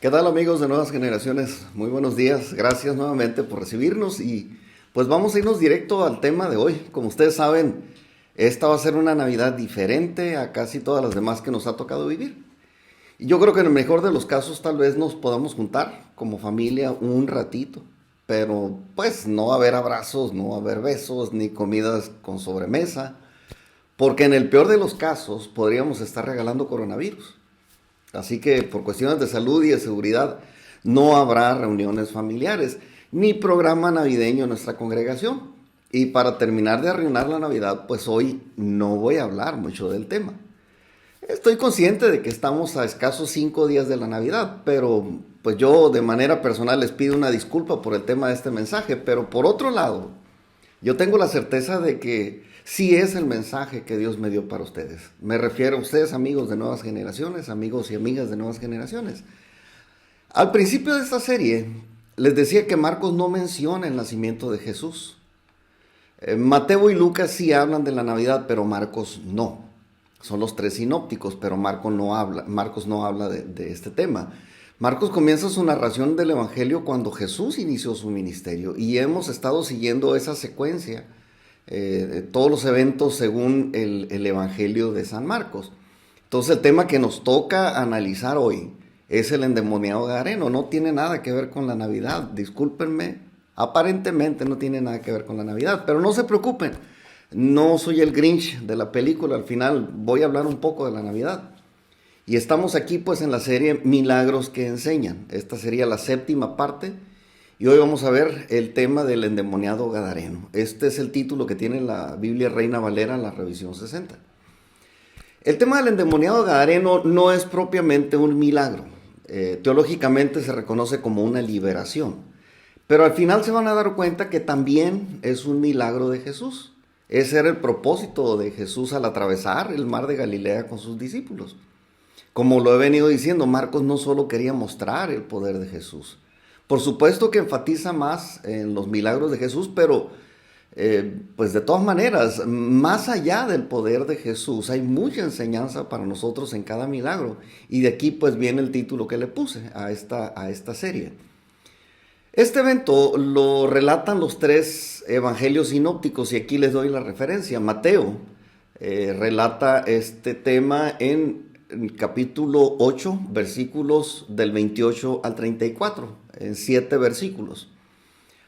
¿Qué tal, amigos de Nuevas Generaciones? Muy buenos días, gracias nuevamente por recibirnos y pues vamos a irnos directo al tema de hoy. Como ustedes saben, esta va a ser una Navidad diferente a casi todas las demás que nos ha tocado vivir. Y yo creo que en el mejor de los casos tal vez nos podamos juntar como familia un ratito, pero pues no va a haber abrazos, no va a haber besos ni comidas con sobremesa, porque en el peor de los casos podríamos estar regalando coronavirus. Así que por cuestiones de salud y de seguridad no habrá reuniones familiares ni programa navideño en nuestra congregación. Y para terminar de arruinar la Navidad, pues hoy no voy a hablar mucho del tema. Estoy consciente de que estamos a escasos 5 días de la Navidad, pero pues yo de manera personal les pido una disculpa por el tema de este mensaje, pero por otro lado, yo tengo la certeza de que sí es el mensaje que Dios me dio para ustedes. Me refiero a ustedes, amigos de Nuevas Generaciones, amigos y amigas de Nuevas Generaciones. Al principio de esta serie, les decía que Marcos no menciona el nacimiento de Jesús. Mateo y Lucas sí hablan de la Navidad, pero Marcos no. Son los tres sinópticos, pero Marcos no habla de este tema. Marcos comienza su narración del Evangelio cuando Jesús inició su ministerio y hemos estado siguiendo esa secuencia, todos los eventos según el Evangelio de San Marcos. Entonces el tema que nos toca analizar hoy es el endemoniado gadareno. No tiene nada que ver con la Navidad, discúlpenme, aparentemente no tiene nada que ver con la Navidad, pero no se preocupen, no soy el Grinch de la película, al final voy a hablar un poco de la Navidad. Y estamos aquí pues en la serie Milagros que enseñan. Esta sería la 7ª parte y hoy vamos a ver el tema del endemoniado gadareno. Este es el título que tiene la Biblia Reina Valera en la revisión 60. El tema del endemoniado gadareno no es propiamente un milagro. Teológicamente se reconoce como una liberación. Pero al final se van a dar cuenta que también es un milagro de Jesús. Ese era el propósito de Jesús al atravesar el mar de Galilea con sus discípulos. Como lo he venido diciendo, Marcos no solo quería mostrar el poder de Jesús. Por supuesto que enfatiza más en los milagros de Jesús, pero pues de todas maneras, más allá del poder de Jesús, hay mucha enseñanza para nosotros en cada milagro. Y de aquí pues viene el título que le puse a esta serie. Este evento lo relatan los tres evangelios sinópticos y aquí les doy la referencia. Mateo relata este tema en capítulo 8, versículos del 28 al 34, en 7 versículos.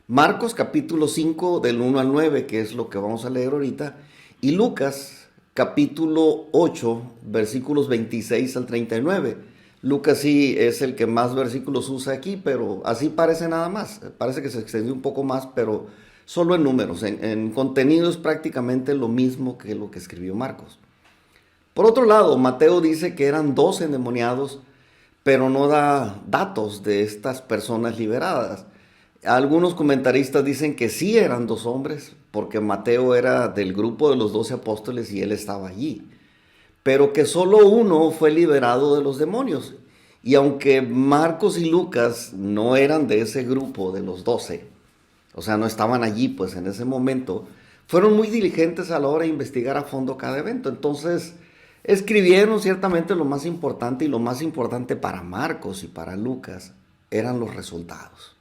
Marcos capítulo 5 del 1 al 9, que es lo que vamos a leer ahorita, y Lucas capítulo 8, versículos 26 al 39. Lucas sí es el que más versículos usa aquí, pero así parece nada más. Parece que se extendió un poco más, pero solo en números. En contenido es prácticamente lo mismo que lo que escribió Marcos. Por otro lado, Mateo dice que eran 2 endemoniados, pero no da datos de estas personas liberadas. Algunos comentaristas dicen que sí eran 2 hombres, porque Mateo era del grupo de los 12 apóstoles y él estaba allí. Pero que solo uno fue liberado de los demonios. Y aunque Marcos y Lucas no eran de ese grupo de los 12, o sea, no estaban allí pues en ese momento, fueron muy diligentes a la hora de investigar a fondo cada evento. Entonces, escribieron ciertamente lo más importante, y lo más importante para Marcos y para Lucas eran los resultados.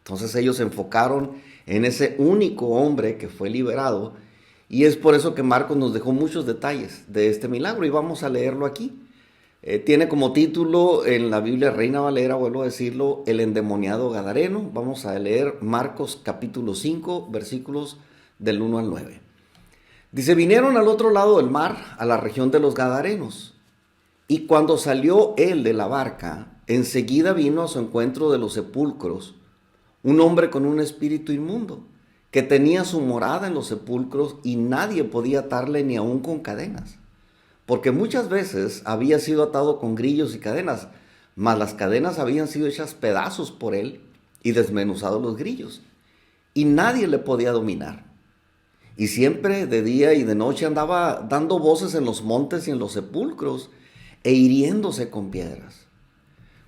Entonces ellos se enfocaron en ese único hombre que fue liberado, y es por eso que Marcos nos dejó muchos detalles de este milagro y vamos a leerlo aquí. Tiene como título en la Biblia Reina Valera, vuelvo a decirlo, el endemoniado gadareno. Vamos a leer Marcos capítulo 5, versículos del 1 al 9. Dice: vinieron al otro lado del mar, a la región de los Gadarenos, y cuando salió él de la barca, enseguida vino a su encuentro de los sepulcros un hombre con un espíritu inmundo, que tenía su morada en los sepulcros y nadie podía atarle ni aun con cadenas, porque muchas veces había sido atado con grillos y cadenas, mas las cadenas habían sido hechas pedazos por él y desmenuzados los grillos, y nadie le podía dominar. Y siempre de día y de noche andaba dando voces en los montes y en los sepulcros e hiriéndose con piedras.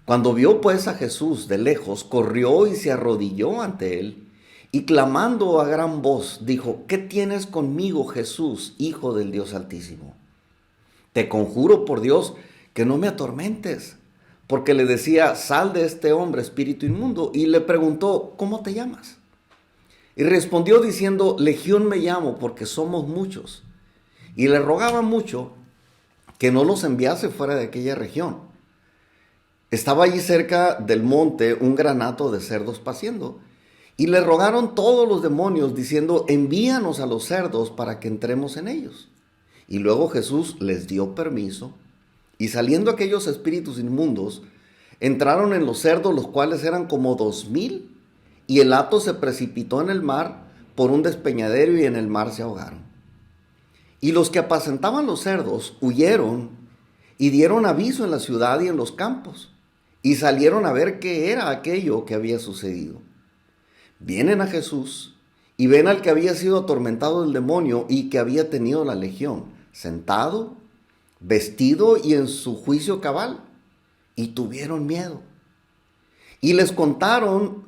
Cuando vio pues a Jesús de lejos, corrió y se arrodilló ante él y clamando a gran voz dijo: ¿qué tienes conmigo, Jesús, Hijo del Dios Altísimo? Te conjuro por Dios que no me atormentes. porque le decía, sal de este hombre, espíritu inmundo, y le preguntó, ¿cómo te llamas? Y respondió diciendo, Legión me llamo, porque somos muchos. Y le rogaba mucho que no los enviase fuera de aquella región. Estaba allí cerca del monte un granato de cerdos paciendo. Y le rogaron todos los demonios, diciendo, envíanos a los cerdos para que entremos en ellos. Y luego Jesús les dio permiso, y saliendo aquellos espíritus inmundos, entraron en los cerdos, los cuales eran como 2000, y el hato se precipitó en el mar por un despeñadero, y en el mar se ahogaron. Y los que apacentaban los cerdos huyeron y dieron aviso en la ciudad y en los campos, y salieron a ver qué era aquello que había sucedido. Vienen a Jesús y ven al que había sido atormentado del demonio y que había tenido la legión, sentado, vestido y en su juicio cabal, y tuvieron miedo. Y les contaron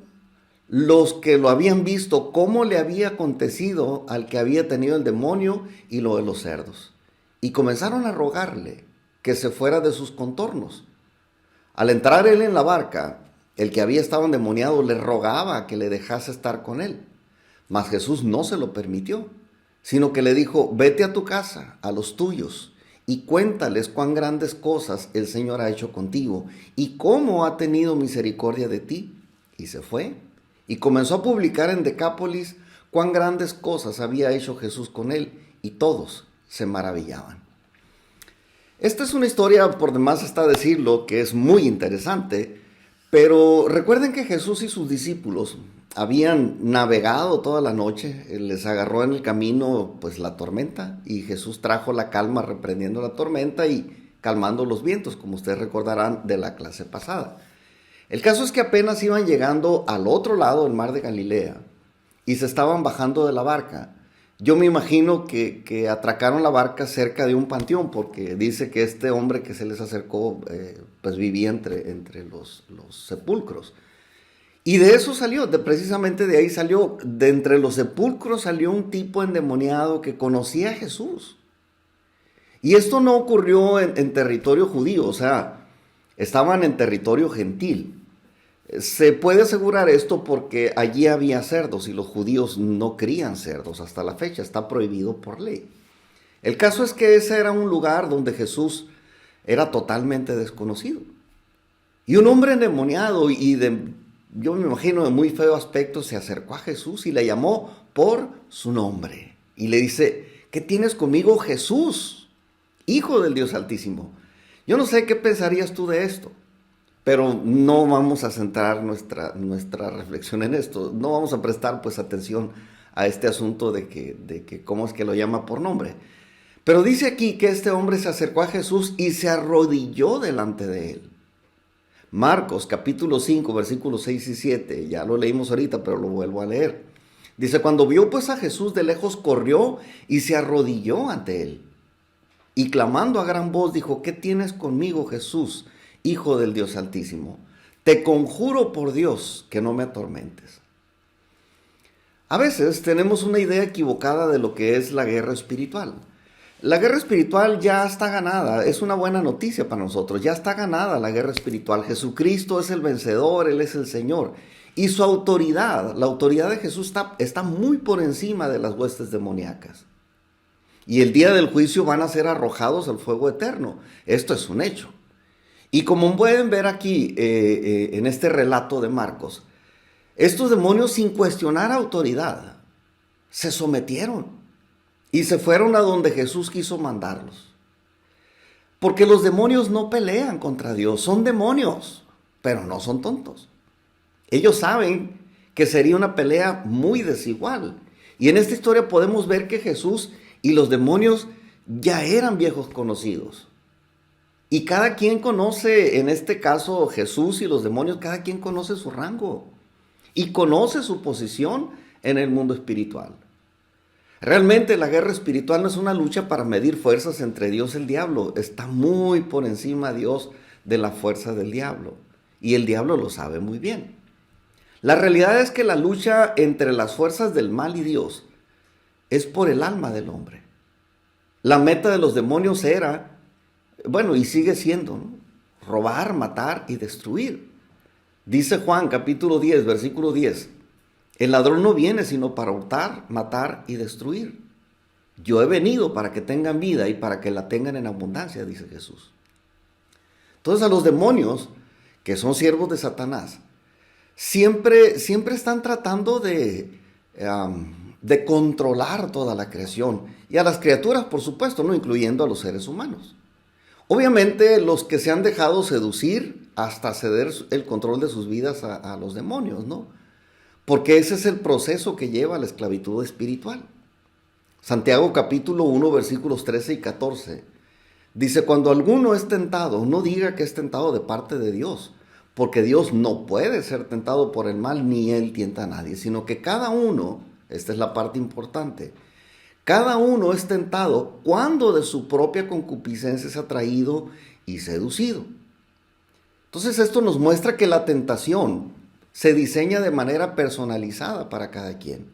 los que lo habían visto cómo le había acontecido al que había tenido el demonio y lo de los cerdos. Y comenzaron a rogarle que se fuera de sus contornos. Al entrar él en la barca, el que había estado endemoniado le rogaba que le dejase estar con él. Mas Jesús no se lo permitió, sino que le dijo, vete a tu casa, a los tuyos, y cuéntales cuán grandes cosas el Señor ha hecho contigo, y cómo ha tenido misericordia de ti. Y se fue, y comenzó a publicar en Decápolis cuán grandes cosas había hecho Jesús con él, y todos se maravillaban. Esta es una historia, por demás está decirlo, que es muy interesante, pero recuerden que Jesús y sus discípulos habían navegado toda la noche, les agarró en el camino pues la tormenta, y Jesús trajo la calma reprendiendo la tormenta y calmando los vientos, como ustedes recordarán de la clase pasada. El caso es que apenas iban llegando al otro lado del mar de Galilea y se estaban bajando de la barca. Yo me imagino que atracaron la barca cerca de un panteón, porque dice que este hombre que se les acercó pues vivía entre los sepulcros. Y de eso salió, precisamente de ahí salió, de entre los sepulcros salió un tipo endemoniado que conocía a Jesús. Y esto no ocurrió en territorio judío, o sea, estaban en territorio gentil. Se puede asegurar esto porque allí había cerdos y los judíos no crían cerdos hasta la fecha, está prohibido por ley. El caso es que ese era un lugar donde Jesús era totalmente desconocido. Y un hombre endemoniado yo me imagino de muy feo aspecto, se acercó a Jesús y le llamó por su nombre. Y le dice, ¿qué tienes conmigo, Jesús, Hijo del Dios Altísimo? Yo no sé qué pensarías tú de esto. Pero no vamos a centrar nuestra reflexión en esto. No vamos a prestar pues atención a este asunto de que cómo es que lo llama por nombre. Pero dice aquí que este hombre se acercó a Jesús y se arrodilló delante de él. Marcos capítulo 5 versículos 6 y 7. Ya lo leímos ahorita, pero lo vuelvo a leer. Dice, cuando vio pues a Jesús de lejos, corrió y se arrodilló ante él. Y clamando a gran voz dijo, ¿qué tienes conmigo, Jesús, Hijo del Dios Altísimo? Te conjuro por Dios que no me atormentes. A veces tenemos una idea equivocada de lo que es la guerra espiritual. La guerra espiritual ya está ganada, es una buena noticia para nosotros, ya está ganada la guerra espiritual. Jesucristo es el vencedor, Él es el Señor. Y su autoridad, la autoridad de Jesús está muy por encima de las huestes demoníacas. Y el día del juicio van a ser arrojados al fuego eterno. Esto es un hecho. Y como pueden ver aquí en este relato de Marcos, estos demonios sin cuestionar autoridad se sometieron y se fueron a donde Jesús quiso mandarlos. Porque los demonios no pelean contra Dios, son demonios, pero no son tontos. Ellos saben que sería una pelea muy desigual. Y en esta historia podemos ver que Jesús y los demonios ya eran viejos conocidos. Y cada quien conoce, en este caso Jesús y los demonios, cada quien conoce su rango y conoce su posición en el mundo espiritual. Realmente la guerra espiritual no es una lucha para medir fuerzas entre Dios y el diablo. Está muy por encima Dios de la fuerza del diablo. Y el diablo lo sabe muy bien. La realidad es que la lucha entre las fuerzas del mal y Dios es por el alma del hombre. La meta de los demonios era, bueno, y sigue siendo, ¿no?, robar, matar y destruir. Dice Juan capítulo 10, versículo 10, el ladrón no viene sino para hurtar, matar y destruir. Yo he venido para que tengan vida y para que la tengan en abundancia, dice Jesús. Entonces a los demonios, que son siervos de Satanás, siempre están tratando de controlar toda la creación. Y a las criaturas, por supuesto, no incluyendo a los seres humanos. Obviamente los que se han dejado seducir hasta ceder el control de sus vidas a los demonios, ¿no? Porque ese es el proceso que lleva a la esclavitud espiritual. Santiago capítulo 1 versículos 13 y 14 dice: cuando alguno es tentado, no diga que es tentado de parte de Dios, porque Dios no puede ser tentado por el mal, ni Él tienta a nadie, sino que cada uno, esta es la parte importante, cada uno es tentado cuando de su propia concupiscencia es atraído y seducido. Entonces esto nos muestra que la tentación se diseña de manera personalizada para cada quien.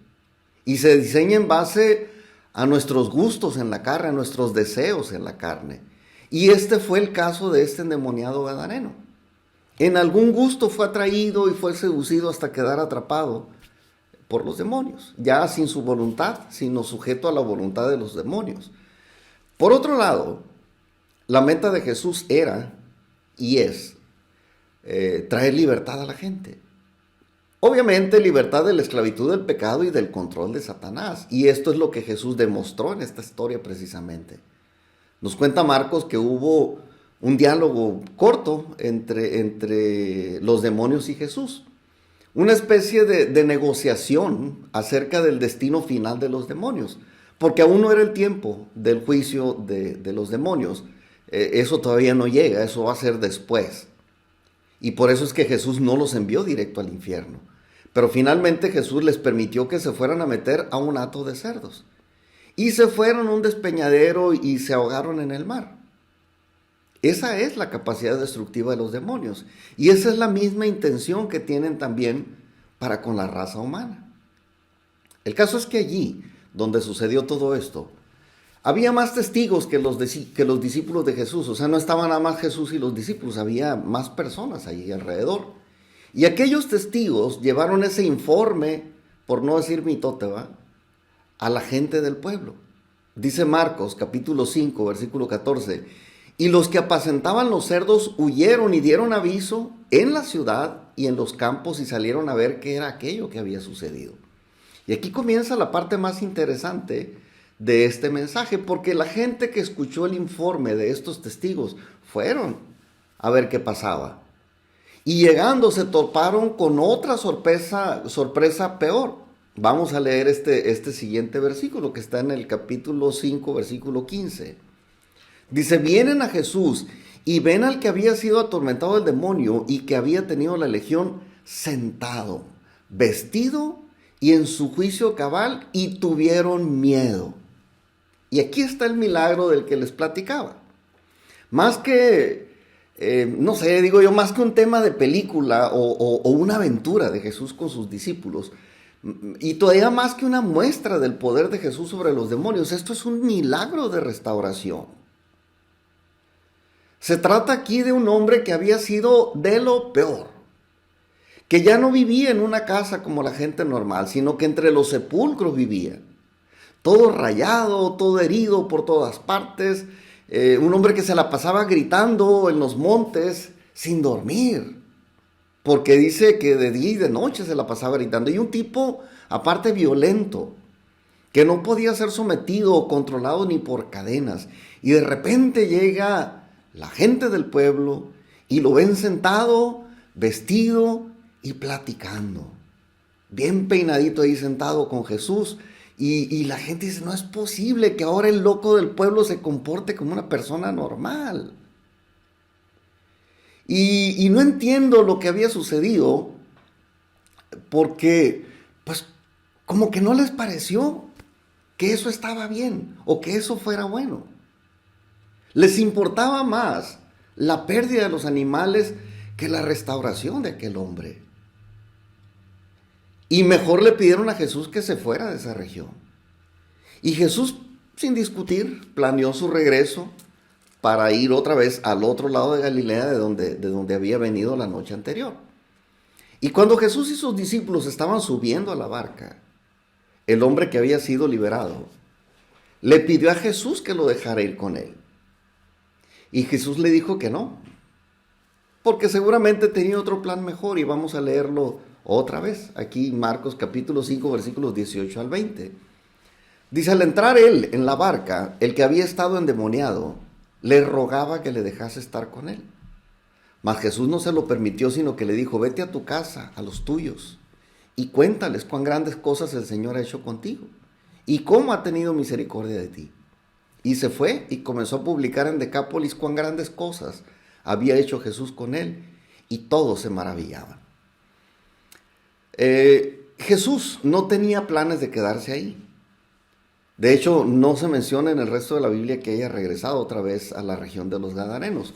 Y se diseña en base a nuestros gustos en la carne, a nuestros deseos en la carne. Y este fue el caso de este endemoniado gadareno. En algún gusto fue atraído y fue seducido hasta quedar atrapado por los demonios, ya sin su voluntad, sino sujeto a la voluntad de los demonios. Por otro lado, la meta de Jesús era y es traer libertad a la gente. Obviamente libertad de la esclavitud del pecado y del control de Satanás. Y esto es lo que Jesús demostró en esta historia precisamente. Nos cuenta Marcos que hubo un diálogo corto entre los demonios y Jesús. Una especie de negociación acerca del destino final de los demonios. Porque aún no era el tiempo del juicio de los demonios. Eso todavía no llega, eso va a ser después. Y por eso es que Jesús no los envió directo al infierno. Pero finalmente Jesús les permitió que se fueran a meter a un hato de cerdos. Y se fueron a un despeñadero y se ahogaron en el mar. Esa es la capacidad destructiva de los demonios. Y esa es la misma intención que tienen también para con la raza humana. El caso es que allí, donde sucedió todo esto, había más testigos que los discípulos de Jesús. O sea, no estaban nada más Jesús y los discípulos, había más personas allí alrededor. Y aquellos testigos llevaron ese informe, por no decir mitote, a la gente del pueblo. Dice Marcos capítulo 5, versículo 14, y los que apacentaban los cerdos huyeron y dieron aviso en la ciudad y en los campos y salieron a ver qué era aquello que había sucedido. Y aquí comienza la parte más interesante de este mensaje, porque la gente que escuchó el informe de estos testigos fueron a ver qué pasaba. Y llegando se toparon con otra sorpresa peor. Vamos a leer este siguiente versículo que está en el capítulo 5, versículo 15. Dice: vienen a Jesús y ven al que había sido atormentado del demonio y que había tenido la legión sentado, vestido y en su juicio cabal, y tuvieron miedo. Y aquí está el milagro del que les platicaba. Más que, más que un tema de película o una aventura de Jesús con sus discípulos, y todavía más que una muestra del poder de Jesús sobre los demonios, esto es un milagro de restauración. Se trata aquí de un hombre que había sido de lo peor, que ya no vivía en una casa como la gente normal, sino que entre los sepulcros vivía. Todo rayado, todo herido por todas partes, un hombre que se la pasaba gritando en los montes sin dormir, porque dice que de día y de noche se la pasaba gritando. Y un tipo, aparte, violento, que no podía ser sometido o controlado ni por cadenas. Y de repente llega la gente del pueblo y lo ven sentado, vestido y platicando. Bien peinadito ahí sentado con Jesús. Y la gente dice: no es posible que ahora el loco del pueblo se comporte como una persona normal. Y no entiendo lo que había sucedido, porque pues como que no les pareció que eso estaba bien o que eso fuera bueno. Les importaba más la pérdida de los animales que la restauración de aquel hombre. Y mejor le pidieron a Jesús que se fuera de esa región. Y Jesús, sin discutir, planeó su regreso para ir otra vez al otro lado de Galilea de donde había venido la noche anterior. Y cuando Jesús y sus discípulos estaban subiendo a la barca, el hombre que había sido liberado le pidió a Jesús que lo dejara ir con él. Y Jesús le dijo que no, porque seguramente tenía otro plan mejor, y vamos a leerlo otra vez, aquí Marcos capítulo 5, versículos 18 al 20. Dice: al entrar él en la barca, el que había estado endemoniado le rogaba que le dejase estar con él. Mas Jesús no se lo permitió, sino que le dijo: vete a tu casa, a los tuyos, y cuéntales cuán grandes cosas el Señor ha hecho contigo, y cómo ha tenido misericordia de ti. Y se fue y comenzó a publicar en Decápolis cuán grandes cosas había hecho Jesús con él, y todos se maravillaban. Jesús no tenía planes de quedarse ahí. De hecho, no se menciona en el resto de la Biblia que haya regresado otra vez a la región de los Gadarenos.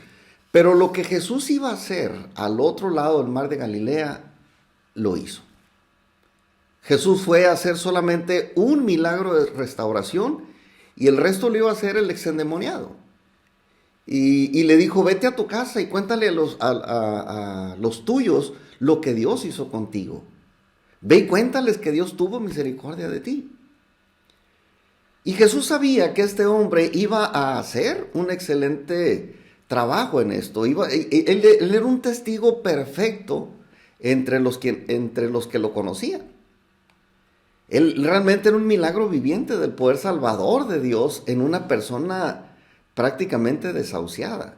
Pero lo que Jesús iba a hacer al otro lado del mar de Galilea, lo hizo. Jesús fue a hacer solamente un milagro de restauración, y el resto lo iba a hacer el exendemoniado. Y le dijo: vete a tu casa y cuéntale a los tuyos lo que Dios hizo contigo. Ve y cuéntales que Dios tuvo misericordia de ti. Y Jesús sabía que este hombre iba a hacer un excelente trabajo en esto. Él era un testigo perfecto entre los que lo conocían. Él realmente era un milagro viviente del poder salvador de Dios en una persona prácticamente desahuciada.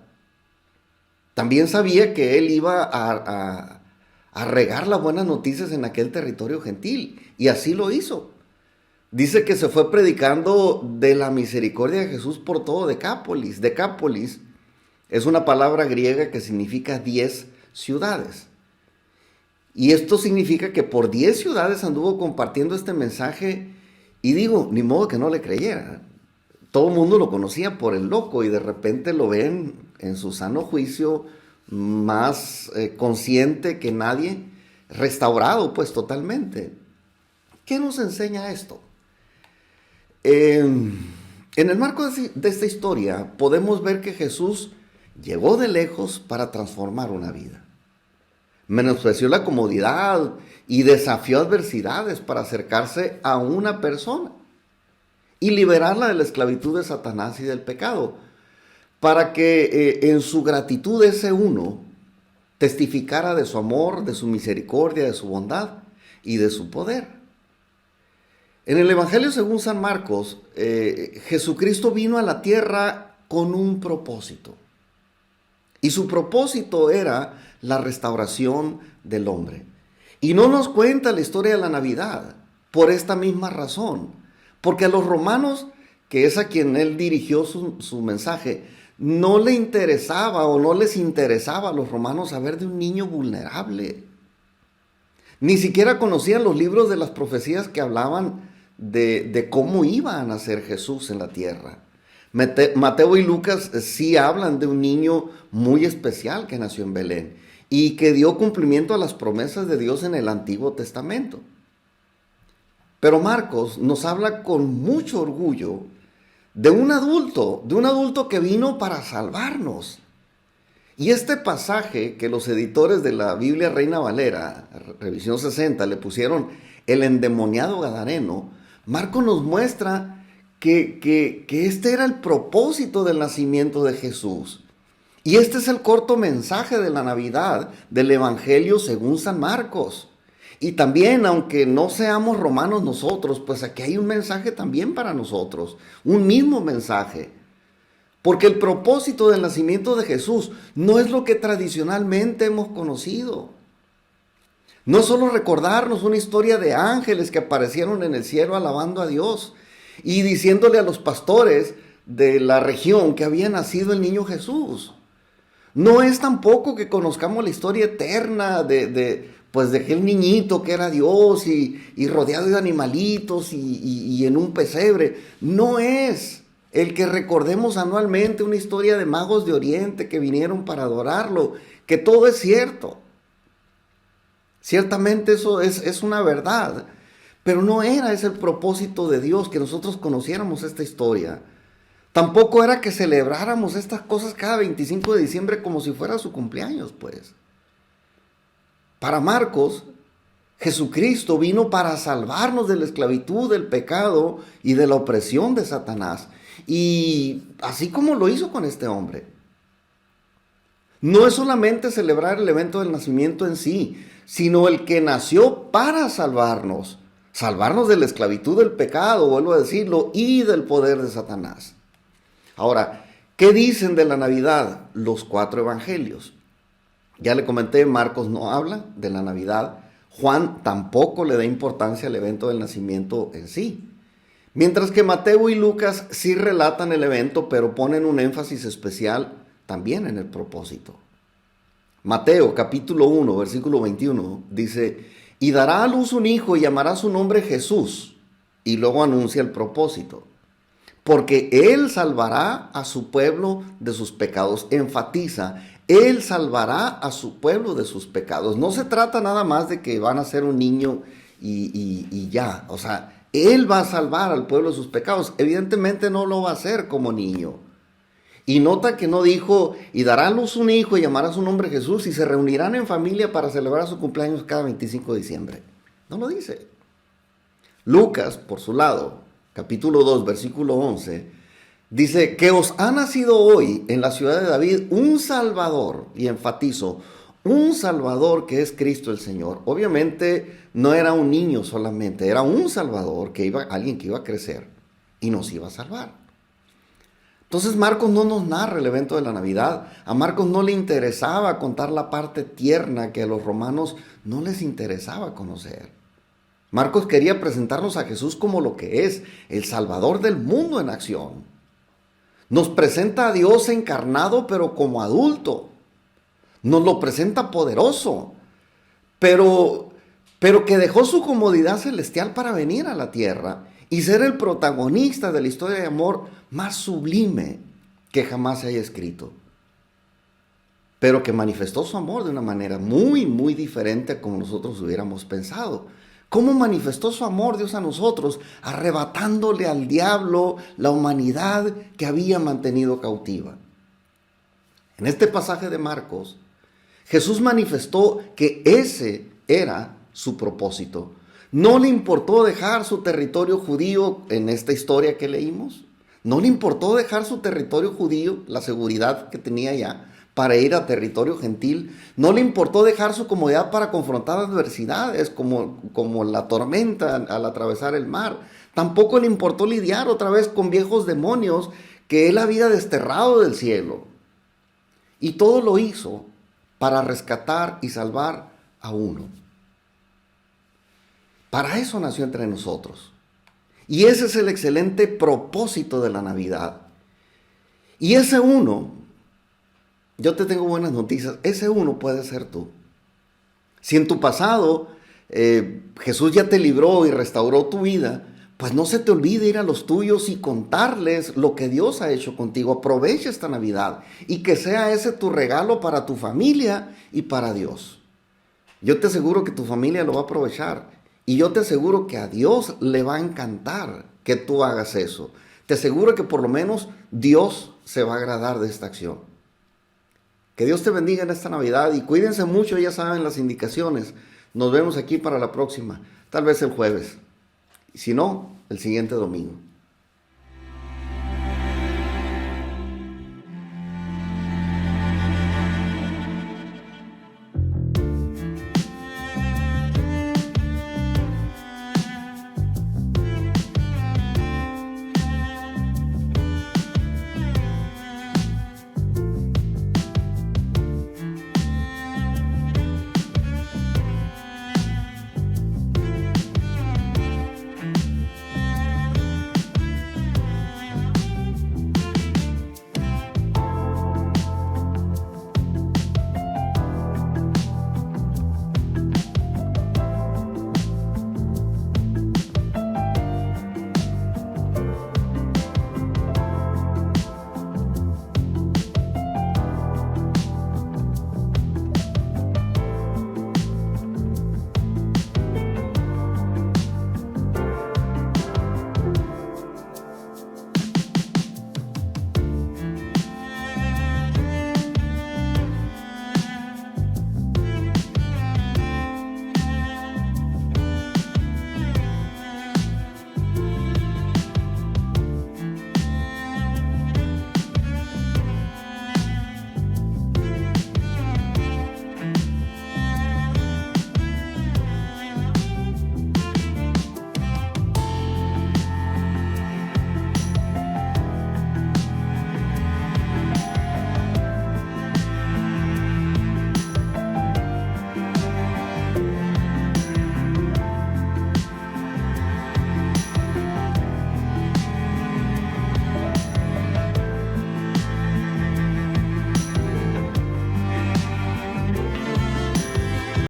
También sabía que él iba a regar las buenas noticias en aquel territorio gentil, y así lo hizo. Dice que se fue predicando de la misericordia de Jesús por todo Decápolis. Decápolis es una palabra griega que significa 10 ciudades. Y esto significa que por 10 ciudades anduvo compartiendo este mensaje, y digo, ni modo que no le creyera. Todo el mundo lo conocía por el loco, y de repente lo ven en su sano juicio, más consciente que nadie, restaurado pues totalmente. ¿Qué nos enseña esto? En el marco de esta historia podemos ver que Jesús llegó de lejos para transformar una vida. Menospreció la comodidad y desafió adversidades para acercarse a una persona y liberarla de la esclavitud de Satanás y del pecado, para que en su gratitud ese uno testificara de su amor, de su misericordia, de su bondad y de su poder. En el Evangelio según San Marcos, Jesucristo vino a la tierra con un propósito. Y su propósito era la restauración del hombre. Y no nos cuenta la historia de la Navidad por esta misma razón. Porque a los romanos, que es a quien él dirigió su mensaje, no le interesaba o no les interesaba a los romanos saber de un niño vulnerable. Ni siquiera conocían los libros de las profecías que hablaban de cómo iba a nacer Jesús en la tierra. Mateo y Lucas sí hablan de un niño muy especial que nació en Belén y que dio cumplimiento a las promesas de Dios en el Antiguo Testamento. Pero Marcos nos habla con mucho orgullo de un adulto que vino para salvarnos. Y este pasaje que los editores de la Biblia Reina Valera, revisión 60, le pusieron el endemoniado gadareno, Marcos nos muestra que este era el propósito del nacimiento de Jesús. Y este es el corto mensaje de la Navidad del Evangelio según San Marcos. Y también, aunque no seamos romanos nosotros, pues aquí hay un mensaje también para nosotros, un mismo mensaje. Porque el propósito del nacimiento de Jesús no es lo que tradicionalmente hemos conocido. No solo recordarnos una historia de ángeles que aparecieron en el cielo alabando a Dios y diciéndole a los pastores de la región que había nacido el niño Jesús. No es tampoco que conozcamos la historia eterna de aquel niñito que era Dios y rodeado de animalitos y en un pesebre. No es el que recordemos anualmente una historia de magos de Oriente que vinieron para adorarlo, que todo es cierto. Ciertamente eso es una verdad, pero no era ese el propósito de Dios, que nosotros conociéramos esta historia. Tampoco era que celebráramos estas cosas cada 25 de diciembre como si fuera su cumpleaños, pues. Para Marcos, Jesucristo vino para salvarnos de la esclavitud, del pecado y de la opresión de Satanás. Y así como lo hizo con este hombre. No es solamente celebrar el evento del nacimiento en sí, sino el que nació para salvarnos. Salvarnos de la esclavitud del pecado, vuelvo a decirlo, y del poder de Satanás. Ahora, ¿qué dicen de la Navidad los 4 evangelios? Ya le comenté, Marcos no habla de la Navidad. Juan tampoco le da importancia al evento del nacimiento en sí. Mientras que Mateo y Lucas sí relatan el evento, pero ponen un énfasis especial también en el propósito. Mateo capítulo 1, versículo 21 dice, y dará a luz un hijo y llamará su nombre Jesús. Y luego anuncia el propósito. Porque Él salvará a su pueblo de sus pecados. Enfatiza, Él salvará a su pueblo de sus pecados. No se trata nada más de que van a ser un niño y ya. O sea, Él va a salvar al pueblo de sus pecados. Evidentemente no lo va a hacer como niño. Y nota que no dijo, y dará a luz un hijo y llamará su nombre Jesús y se reunirán en familia para celebrar su cumpleaños cada 25 de diciembre. No lo dice. Lucas, por su lado, capítulo 2, versículo 11, dice que os ha nacido hoy en la ciudad de David un Salvador, y enfatizo, un Salvador que es Cristo el Señor. Obviamente no era un niño solamente, era un Salvador, alguien que iba a crecer y nos iba a salvar. Entonces Marcos no nos narra el evento de la Navidad. A Marcos no le interesaba contar la parte tierna que a los romanos no les interesaba conocer. Marcos quería presentarnos a Jesús como lo que es, el Salvador del mundo en acción. Nos presenta a Dios encarnado, pero como adulto. Nos lo presenta poderoso, pero que dejó su comodidad celestial para venir a la tierra y ser el protagonista de la historia de amor más sublime que jamás se haya escrito. Pero que manifestó su amor de una manera muy, muy diferente a como nosotros hubiéramos pensado. ¿Cómo manifestó su amor Dios a nosotros? Arrebatándole al diablo la humanidad que había mantenido cautiva. En este pasaje de Marcos, Jesús manifestó que ese era su propósito. No le importó dejar su territorio judío en esta historia que leímos. No le importó dejar su territorio judío, la seguridad que tenía allá, para ir a territorio gentil. No le importó dejar su comodidad para confrontar adversidades como la tormenta al atravesar el mar. Tampoco le importó lidiar otra vez con viejos demonios que él había desterrado del cielo. Y todo lo hizo para rescatar y salvar a uno. Para eso nació entre nosotros. Y ese es el excelente propósito de la Navidad. Y ese uno, yo te tengo buenas noticias, ese uno puede ser tú. Si en tu pasado Jesús ya te libró y restauró tu vida, pues no se te olvide ir a los tuyos y contarles lo que Dios ha hecho contigo. Aprovecha esta Navidad y que sea ese tu regalo para tu familia y para Dios. Yo te aseguro que tu familia lo va a aprovechar. Y yo te aseguro que a Dios le va a encantar que tú hagas eso. Te aseguro que por lo menos Dios se va a agradar de esta acción. Que Dios te bendiga en esta Navidad y cuídense mucho, ya saben las indicaciones. Nos vemos aquí para la próxima, tal vez el jueves. Y si no, el siguiente domingo.